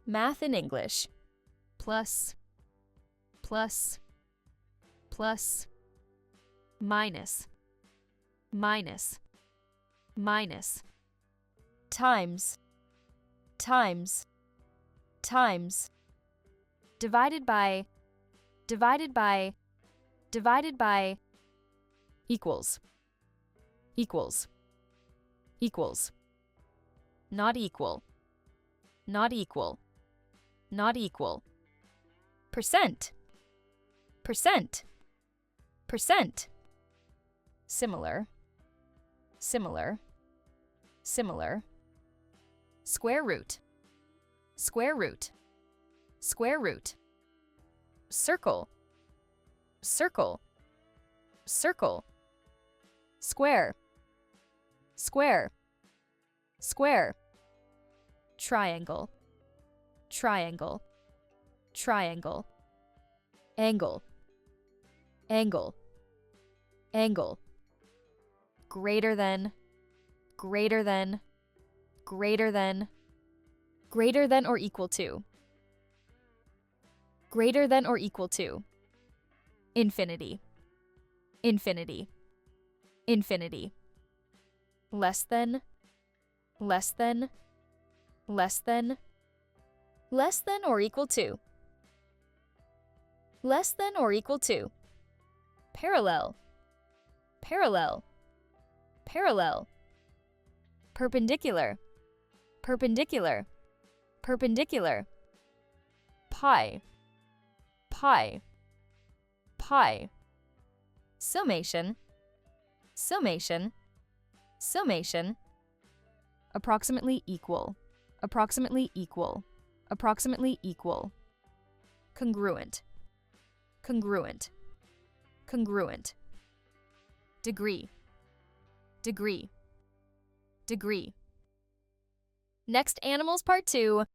Math and English. Plus, plus, plus, minus, minus, minus. Times, times, times. Divided by, divided by, divided by. Equals, equals, equals. Not equal, not equal, not equal. Percent, percent, percent. Similar, similar, similar. Square root, square root, square root. Circle, circle, circle. Square, square, square. Triangle, triangle, triangle. Angle, angle, angle. Greater than, greater than, greater than, greater than or equal to. Greater than or equal to. Infinity, infinity, infinity. Less than, less than, less than, less than or equal to. Less than or equal to. Parallel, parallel, parallel. Perpendicular, perpendicular, perpendicular. Pi, pi, pi. Summation, summation, summation. Approximately equal, approximately equal, approximately equal. Congruent, congruent, congruent. Degree, degree, degree. Next Animals Part 2.